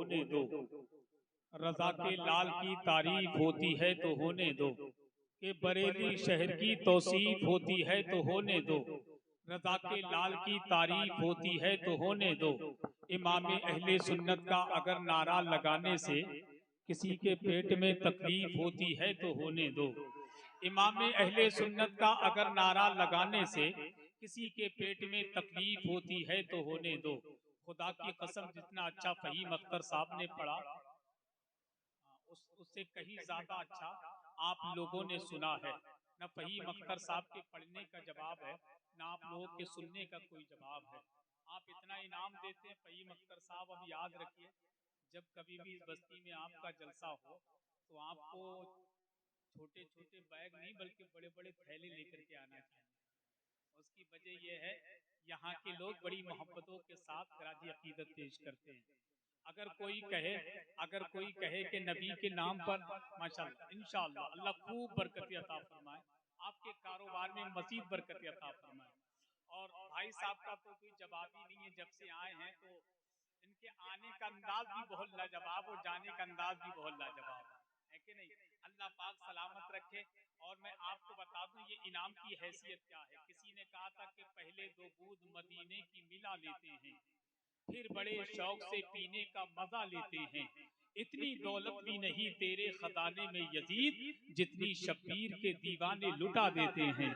होने दो, रजा के लाल की तारीफ होती है तो होने दो, कि बरेली शहर की तौसीफ होती है तो होने दो, रजा के लाल की तारीफ होती है तो होने दो। इमाम अहले सुन्नत का अगर नारा लगाने से किसी के पेट में तकलीफ होती है तो होने दो। इमाम अहले सुन्नत का अगर नारा लगाने से किसी के पेट में तकलीफ होती है तो होने दो। खुदा की कसम, जितना अच्छा फहीम अख्तर साहब ने पढ़ा उससे कहीं ज्यादा अच्छा आप लोगों ने सुना है। न फहीम अख्तर साहब के पढ़ने का जवाब है, न आप लोगों के सुनने का कोई जवाब है। आप इतना इनाम देते हैं फहीम अख्तर साहब, अब याद रखिए जब कभी भी इस बस्ती में आपका जलसा हो तो आपको छोटे छोटे बैग नहीं बल्कि बड़े बड़े थैले लेकर के आना चाहिए। उसकी वजह यह है, यहाँ के लोग बड़ी मोहब्बतों के साथ खराजी अकीदत पेश करते हैं। अगर कोई कहे कि नबी के नाम पर माशाअल्लाह इंशाअल्लाह अल्लाह खूब बरकत अता फरमाए, आपके कारोबार में मजीद बरकत अता फरमाए। और भाई साहब का तो कोई जवाब ही नहीं है, जब से आए हैं तो इनके आने का अंदाज भी बहुत लाजवाब और जाने का अंदाज भी बहुत लाजवाब है कि नहीं। अल्लाह पाक सलामत रखे। और मैं आपको बता दूं ये इनाम की हैसियत क्या है। किसी ने कहा था कि पहले दो बूंद मदीने की मिला लेते हैं, फिर बड़े शौक से पीने का मजा लेते हैं। इतनी दौलत भी नहीं तेरे खजाने में यजीद, जितनी शब्बीर के दीवाने लुटा देते हैं।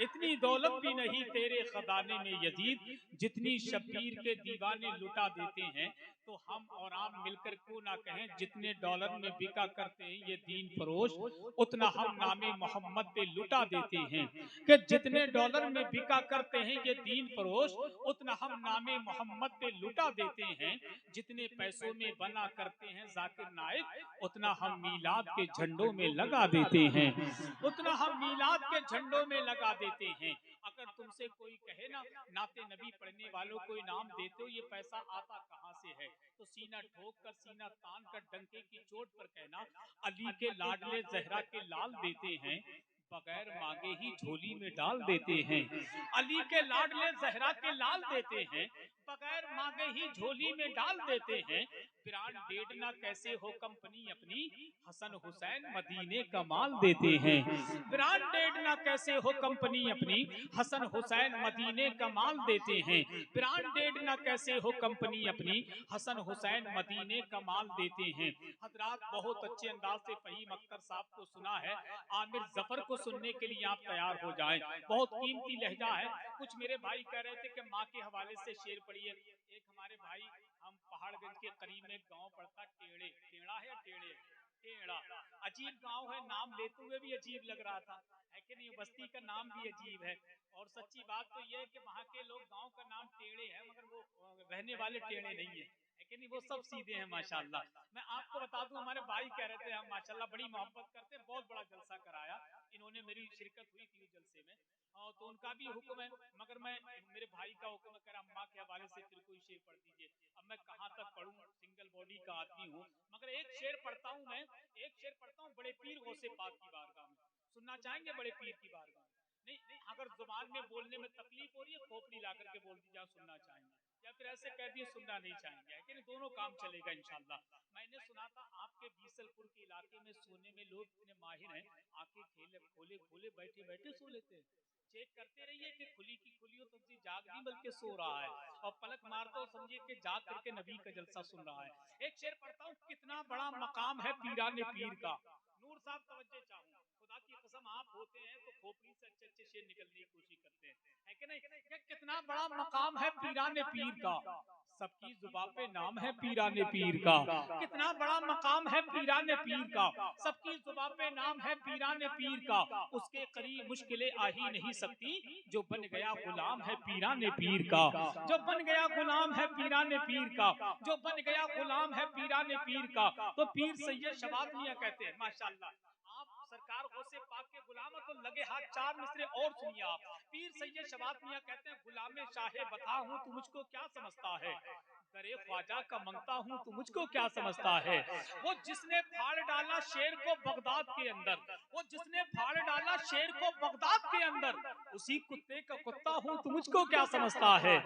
इतनी दौलत भी नहीं तेरे खजाने में यजीद, जितनी शब्बीर के दीवाने लुटा देते हैं। तो हम और आप मिलकर क्यों ना कहें, जितने डॉलर में बिका करते हैं ये दीन फरोश, उतना हम नामे मोहम्मद पे लुटा देते हैं। कि जितने डॉलर में बिका करते हैं ये दीन फरोश, उतना हम नामे मोहम्मद पे लुटा देते हैं। जितने पैसों में बना करते हैं जाकिर नाइक, उतना हम मीलाद के झंडों में लगा देते हैं। उतना हम मीलाद के झंडों में लगा देते हैं। अगर तुमसे कोई कहे ना नाते नबी पढ़ने वालों को इनाम देते हो, ये पैसा आता कहाँ से है, तो सीना ठोक कर सीना तान कर डंके की चोट पर कहना, अली के लाडले जहरा के लाल देते हैं, बगैर मांगे ही झोली में डाल देते हैं। अली के लाडले जहरा के लाल देते हैं, बगैर मांगे ही झोली में डाल देते हैं। ब्रांडेड ना कैसे हो कंपनी अपनी, हसन हुसैन मदीने का माल देते हैं। ब्रांडेड ना कैसे हो कंपनी अपनी, हसन हुसैन मदीने का माल देते हैं। ब्रांडेड ना कैसे हो कंपनी अपनी, हसन हुसैन मदीने का माल देते हैं। हजरात बहुत अच्छे अंदाज से फहीम अख्तर साहब को सुना है, आमिर जफर को सुनने के लिए आप तैयार हो जाएं। बहुत कीमती लहजा है। कुछ मेरे भाई कह रहे थे कि माँ के हवाले से शेर पढ़िए। एक हमारे भाई, हम पहाड़गंज के करीब में एक गांव पड़ता टेढ़े, टेढ़ा है टेढ़े, टेढ़ा अजीब गांव है, नाम लेते हुए भी अजीब लग रहा था, है कि नहीं। बस्ती का नाम भी अजीब है। और सच्ची बात तो यह है कि वहाँ के लोग गांव का नाम टेढ़े है, मगर वो रहने वाले टेढ़े नहीं है कि नहीं, वो सब सीधे हैं माशाल्लाह। मैं आपको बता दूं, हमारे भाई कह रहे थे हम माशाल्लाह बड़ी मोहब्बत करते हैं, बहुत बड़ा जलसा कराया इन्होंने, मेरी शिरकत हुई थी जलसे में। तो उनका भी हुक्म है, मगर मैं मेरे भाई का हुक्म है, कह रहा अम्मा के हवाले से फिर कोई शेर पढ़ दीजिए। अब मैं कहाँ तक पढ़ूं, सिंगल बॉडी का आदमी हूँ, मगर एक शेर पढ़ता हूँ मैं, एक शेर पढ़ता हूँ बड़े पीर गौसे पाक की बारगाह में। सुनना चाहेंगे बड़े पीर की बारगाह में? नहीं, अगर जुबान में बोलने में तकलीफ हो रही है, खोपड़ी ला करके बोल दीजिए आप सुनना चाहेंगे, या फिर ऐसे कह दिए सुनना नहीं चाहेंगे, है कि नहीं। दोनों काम चलेगा इंशाल्लाह। मैंने सुना था आपके बीसलपुर के इलाके में सोने में लोग इतने माहिर हैं, आंखें खोले खोले बैठे बैठे सो लेते हैं। चेक करते रहिए कि खुली की खुली हो तो जाग नहीं बल्कि सो रहा है, और पलक मारता हो समझिए कि जाग करके नबी का जलसा सुन रहा है। एक शेर पढ़ता हूँ, कितना बड़ा मकाम है पीराने पीर का। नूर साहब तवज्जो चाहूँ, खुदा की कसम आप होते हैं तो खोपड़ी से अच्छे अच्छे शेर निकलने की कोशिश करते हैं, है कि नहीं। कितना बड़ा मकाम है पीराने पीर का, सबकी जुबान पे नाम है पीराने पीर का। कितना बड़ा मकाम है पीराने पीर का, सबकी जुबान पे नाम है पीराने पीर का। उसके करीब मुश्किलें आ ही नहीं सकती, जो बन गया गुलाम है पीराने पीर का। जो बन गया गुलाम है पीराने पीर का, जो बन गया गुलाम है पीराने पीर का। तो पीर सैयद शबाब मियां कहते हैं माशाल्लाह, आप सरकार सरकार गौसे पाक के गुलाम तो लगे हाथ 4 मिसरे और सुनिए आप। पीर सैयद शबात मियां कहते हैं गुलामे शाहे बता हूं तू मुझको क्या समझता है, दरे ख्वाजा का मंगता हूं तू मुझको क्या समझता है। वो जिसने फाड़ डाला शेर को बगदाद के अंदर, वो जिसने फाड़ डाला शेर को बगदाद के अंदर, उसी कुत्ते का कुत्ता हूं तू मुझको क्या समझता है,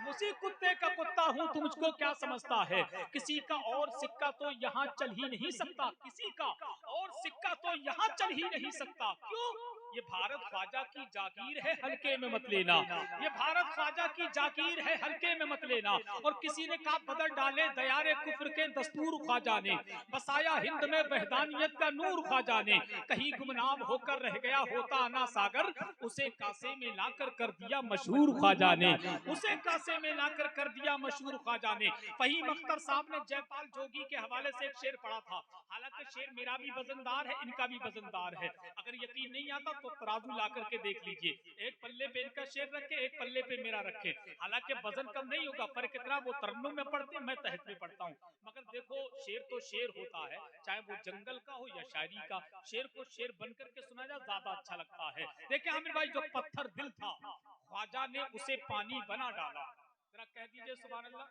उसी कुत्ते का कुत्ता हूं तू मुझको क्या समझता है। किसी का और सिक्का तो यहाँ चल ही नहीं सकता, किसी का और सिक्का तो यहाँ चल ही नहीं सकता। क्यों? ये भारत ख्वाजा की जागीर है, हल्के में मत लेना। ये भारत ख्वाजा की जागीर है, हल्के में मत लेना। और किसी ने कहा बदल डाले दयारे कुफ्र के दस्तूर ख्वाजा ने, बसाया हिंद में वहदानियत का नूर ख्वाजा ने। कहीं गुमनाम होकर रह गया होता आना सागर, उसे कासे में लाकर कर दिया मशहूर ख्वाजा ने, उसे कासे में लाकर कर दिया मशहूर ख्वाजा ने। फहीम अख्तर साहब ने जयपाल जोगी के हवाले से एक शेर पढ़ा था। हालांकि शेर मेरा भी वजनदार है, इनका भी वजनदार है। अगर यकीन नहीं आता तो तराजू ला करके देख लीजिए, एक पल्ले पे इनका शेर रखे, एक पल्ले पे मेरा रखे। हालांकि वजन कम नहीं होगा, फर्क इतना वो तरन्नुम में पढ़ते हैं, मैं तहत में पढ़ता हूँ। मगर देखो शेर तो शेर होता है, चाहे वो जंगल का हो या शायरी का। शेर को शेर बनकर के सुना जाए ज्यादा अच्छा लगता है। देखिए आमिर भाई, जो पत्थर दिल था ख्वाजा ने उसे पानी बना डाला। जरा कह दीजिए सुभान अल्लाह।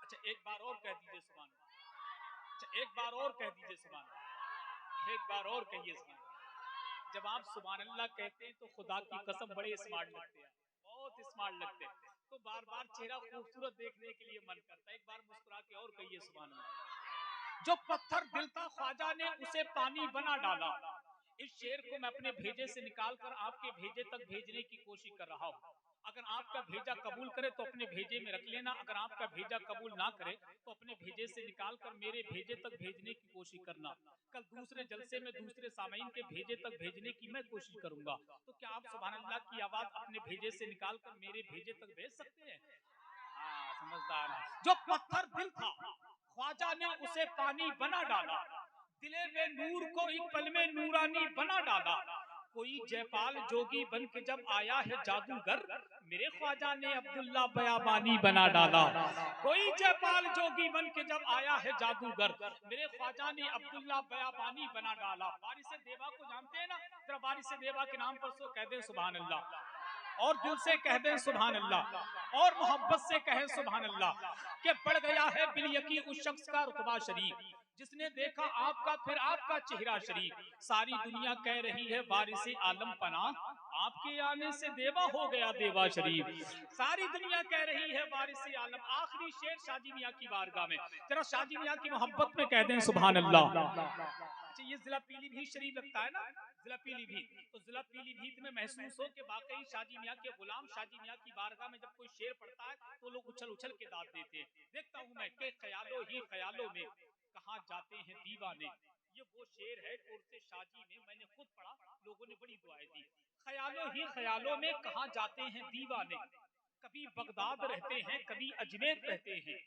अच्छा एक बार और कह दीजिए सुभान अल्लाह। अच्छा एक बार और कह दीजिए सुभान अल्लाह। एक बार और कहिए सुभान अल्लाह। जब आप सुभान अल्लाह कहते हैं तो खुदा की कसम बड़े स्मार्ट लगते हैं, बहुत स्मार्ट लगते हैं। तो बार बार चेहरा खूबसूरत देखने के लिए मन करता है। एक बार मुस्कुरा के और कहिए सुभान अल्लाह। जो पत्थर दिल था ख्वाजा ने उसे पानी बना डाला। इस शेर को मैं अपने भेजे से निकालकर आपके भेजे तक भेजने की कोशिश कर रहा हूँ। अगर आपका भेजा कबूल करे तो अपने भेजे में रख लेना, अगर आपका भेजा कबूल ना करे तो अपने भेजे से निकालकर मेरे भेजे तक भेजने की कोशिश करना। कल दूसरे जलसे में दूसरे सामीन के भेजे तक भेजने की मैं कोशिश करूंगा। तो क्या आप सुभान अल्लाह की आवाज अपने भेजे से निकालकर मेरे भेजे तक भेज सकते हैं? हाँ समझदार है। जो पत्थर दिल था ख्वाजा ने उसे पानी बना डाला, दिले में नूर को एक पल में नूरानी बना डाला। कोई जयपाल जोगी बन के जब आया है जादूगर, मेरे ख्वाजा ने अब्दुल्ला बयाबानी बना डाला। कोई जयपाल जोगी बन के जब आया है जादूगर, मेरे ख्वाजा ने अब्दुल्ला बयाबानी बना डाला। वारिस देवा को जानते हैं ना, जरा वारिस देवा के नाम पर सो कह दे सुभान अल्लाह, और दिल से कह दे सुभान अल्लाह, और मोहब्बत से कहे सुभान अल्लाह। कि बढ़ गया है बिलयकी उस शख्स का रुतबा शरीफ, जिसने देखा आपका फिर आपका चेहरा शरीफ। सारी दुनिया कह रही है वारिस आलम पना, आपके आने से देवा हो गया देवा शरीफ। सारी दुनिया कह रही है वारिस आलम। आखिरी शेर शाजी मियां की बारगाह में, जरा शाजी मियां की मोहब्बत में कह दें सुभान अल्लाह। अच्छा ये जिला पीलीभीत शरीफ लगता है ना, जिला पीलीभीत, तो जिला पीलीभीत में महसूस हो कि वाकई शाजी मियां के गुलाम शाजी मियां की बारगाह में जब कोई शेर पढ़ता है तो लोग उछल उछल के दाद देते हैं। देखता हूं मैं कि ख्यालों ही ख्यालों में कहाँ जाते हैं दीवाने। ये वो शेर है कोर्से शाजी में, मैंने खुद पढ़ा, लोगों ने बड़ी दुआएं दी। ख्यालों ही ख्यालों में कहाँ जाते हैं दीवाने, कभी बगदाद रहते हैं कभी अजमेर रहते हैं।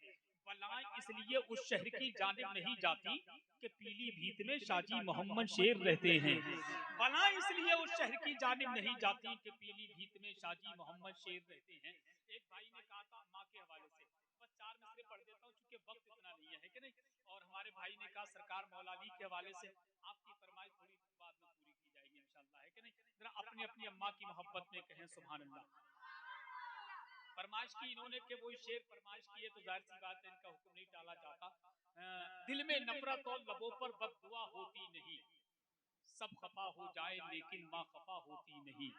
बलाएं इसलिए उस शहर की जानिब नहीं जाती कि पीलीभीत में शाजी मोहम्मद शेर रहते हैं। बलाएं इसलिए उस शहर की जानिब नहीं जाती कि पीलीभीत में शाजी मोहम्मद शेर रहते हैं। एक भाई ने कहा था माँ के हवाले से, बस 4 मिसरे पढ़ देता हूँ क्योंकि वक्त इतना नहीं है कि नहीं। और हमारे भाई ने कहा सरकार मौला अली के हवाले से, आपकी फरमाइश थोड़ी बाद में पूरी की जाएगी इंशाल्लाह, है कि नहीं। जरा अपनी अपनी अम्मा की मोहब्बत में कहें सुभान अल्लाह। फरमाइश की इन्होंने कि वो शेर फरमाइश की है तो जाहिर सी बात है इनका हुक्म नहीं टाला जाता। दिल में नफरत और लबों पर बददुआ होती नहीं, सब खफा हो जाए लेकिन माँ खफा होती नहीं।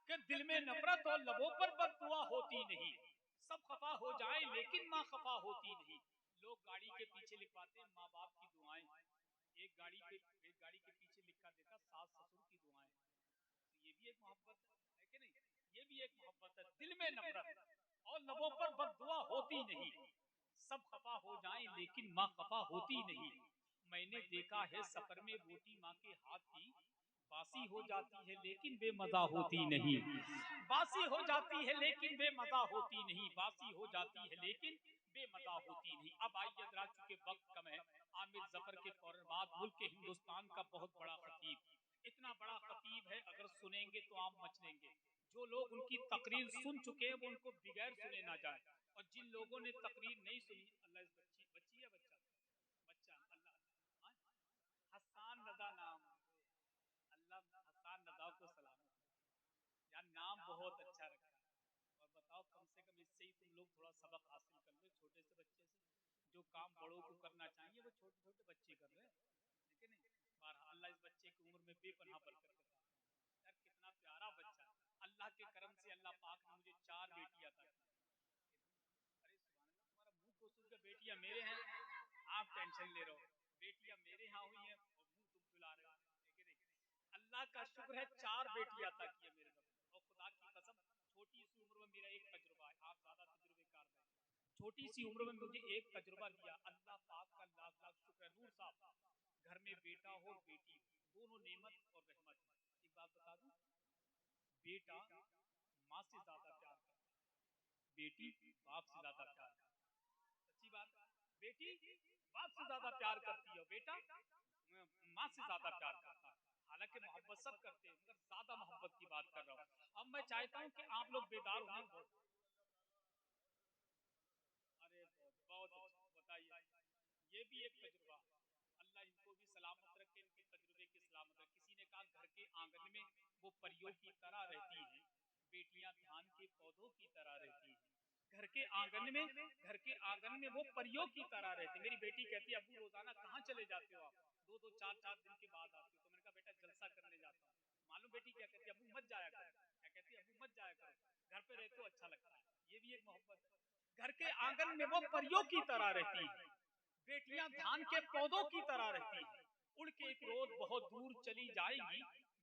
कि दिल में नफरत और लबों पर बददुआ होती नहीं, सब खफा हो जाए लेकिन माँ खफा होती नहीं। लोग गाड़ी के पीछे लिखवाते हैं माँ बाप की दुआएं, एक गाड़ी के पीछे लिखा देता सास ससुर की दुआएं। तो ये भी एक मोहब्बत है कि नहीं, ये भी एक मोहब्बत है। दिल में नफरत और लबों पर बददुआ होती नहीं, सब खफा हो जाएं लेकिन माँ खफा होती नहीं। मैंने देखा है सफर में रोटी माँ के हाथ की, बासी हो जाती है लेकिन बेमजा होती नहीं। बासी हो जाती है लेकिन बेमजा होती नहीं, बासी हो जाती है लेकिन बेमजा होती नहीं। अब आइए जरा, चूंकि वक्त कम है, आमिर जफर के फौरन बाद मुल्क के हिंदुस्तान का बहुत बड़ा खतीब, इतना बड़ा खतीब है अगर सुनेंगे तो आप मचलेंगे। जो लोग उनकी तकरीर सुन चुके हैं वो उनको बगैर सुने ना जाए, और जिन लोगों ने तकरीर नहीं सुनी, अल्लाह इस बच्ची बच्ची या बच्चा बच्चा अल्लाह, हाँ? हसान रजा नाम, थोड़ा सबक हासिल कर लो छोटे से बच्चे से। जो काम बड़ों को करना चाहिए वो छोटे छोटे बच्चे कर रहे हैं, ठीक है नहीं। बहरहाल अल्लाह इस बच्चे की उम्र में बेपनाह बरकत देता है। यार कितना प्यारा बच्चा, अल्लाह के करम से अल्लाह पाक ने मुझे 4 बेटियां अता की। अरे सुभान अल्लाह, तुम्हारा मुंह कोसूर का बेटियां मेरे हैं, आप टेंशन ले रहे हो। बेटियां मेरे यहाँ हुई हैं और मुंह तुम फुला रहे हो, ठीक है नहीं। अल्लाह का शुक्र है 4 बेटियां अता की है मेरे रब ने। और खुदा की कसम छोटी सी उम्र में मेरा एक तजुर्बा है, आप ज्यादा तजुर्बेकार नहीं। छोटी सी उम्र में मुझे एक तजुर्बा दिया, अल्लाह पाक का लाख लाख शुक्र है। नूर साहब घर में बेटा हो बेटी हो, दोनों नेमत और रहमत है। एक बात बता दूं, बेटा माँ से ज्यादा प्यार करता है, बेटी बाप से ज्यादा प्यार करती है। सच्ची बात, बेटी बाप से ज्यादा प्यार करती है, बेटा माँ से ज्यादा प्यार करता है। हालांकि मोहब्बत सब करते हैं मगर ज्यादा मोहब्बत की बात कर रहा हूँ। अब मैं चाहता हूँ कि आप लोग बेदार हों। अरे बहुत अच्छा, बताइए, ये भी एक तजुर्बा। अल्लाह इनको भी सलामत रखे, इनके तजुर्बे की सलामत रखे। किसी ने कहा घर के आंगन में वो परियों की तरह रहती हैं, बेटियां धान के पौधों की तरह रहती हैं। घर के आंगन में वो परियों की तरह रहती। मेरी बेटी कहती है अब्बू रोजाना कहाँ चले जाते हो आप, 2-2 4-4 दिन के बाद आते हो। तो मैंने कहा बेटा जलसा करने जाता हूँ। मालूम बेटी क्या कहती है, अब्बू मत जाया करो। क्या कहती है, अब्बू मत जाया करो, घर पे रहते हो अच्छा लगता है। ये भी एक मोहब्बत है। घर के आंगन में वो परियों की तरह रहती है, बेटियां धान के पौधों की तरह रहती हैं। उड़ के एक रोज बहुत दूर चली जाएंगी,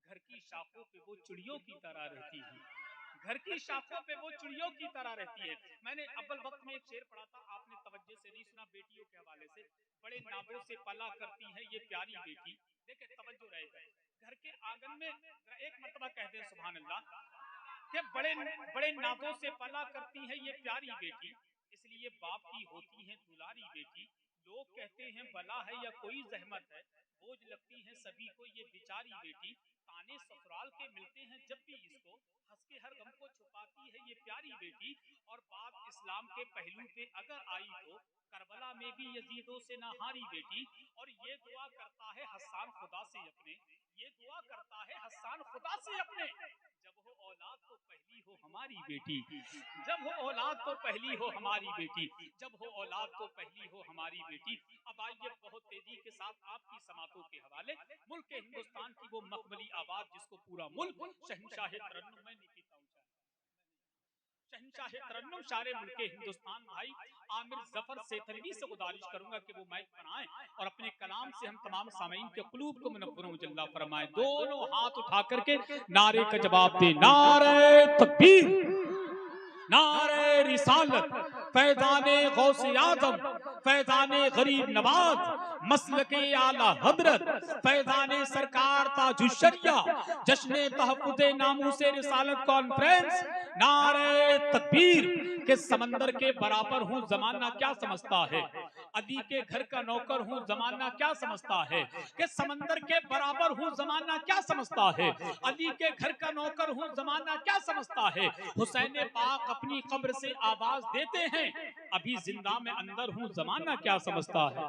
घर की शाखों पे वो चिड़ियों की तरह रहती है। घर की शाखों पे वो चिड़ियों की तरह रहती है। मैंने अव्वल वक्त में एक शेर पढ़ा था, आपने तवज्जो से नहीं सुना, बेटियों के हवाले से। बड़े नादों से पला करती है ये प्यारी बेटी, देखे तवज्जो रहेगा। घर के आंगन में एक मर्तबा कहते हैं सुभान अल्लाह कि बड़े बड़े नादों से पला करती है ये प्यारी बेटी, इसलिए बाप की होती है दुलारी बेटी। लोग कहते हैं बला है या कोई जहमत है, बोझ लगती है सभी को ये बेचारी बेटी। ताने ससुराल के मिलते हैं जब भी इसको, हंस के हर गम को छुपाती है ये प्यारी बेटी। और बात इस्लाम के पहलू पे अगर आई तो करबला में भी यजीदों से ना हारी बेटी। और ये दुआ करता है हस्सान खुदा से अपने, ये दुआ करता है हस्सान खुदा से अपने, जब हो औलाद तो पहली हो हमारी बेटी, जब हो औलाद तो पहली हो हमारी बेटी, जब हो औलाद तो पहली हो हमारी बेटी। अब आइए बहुत तेजी के साथ आपकी समातों के हवाले मुल्क के हिंदुस्तान की वो मखमली आवाज जिसको पूरा मुल्क शहंशाह तरन्नुम में नहीं पीता ऊंचा, शहंशाह तरन्नुम शारे मुल्क के हिंदुस्तान भाई आमिर जफर सेथलवी से गुजारिश करूंगा कि वो माइक पर आए और अपने कलाम से हम तमाम सामीन के कुलूब को मुनव्वर मुजल्ला फरमाए। दोनों हाथ उठा करके नारे का जवाब दे, नारे तकबीर, नारे रिसालत, फैजाने गौसे आजम, फैजाने गरीब नवाज, मसलके आला हजरत, फैजाने सरकार ताजुशरिया, जश्ने तहफ्फुज़े नामूसे रिसालत कॉन्फ्रेंस। नारे तकबीर के समंदर के बराबर हूँ जमाना क्या समझता है, अली के घर का नौकर हूँ जमाना क्या समझता है। कि समंदर के बराबर हूँ जमाना क्या समझता है, अली के घर का नौकर हूँ जमाना क्या समझता है। हुसैन पाक अपनी कब्र से आवाज देते हैं, अभी जिंदा में अंदर हूँ जमाना क्या समझता है।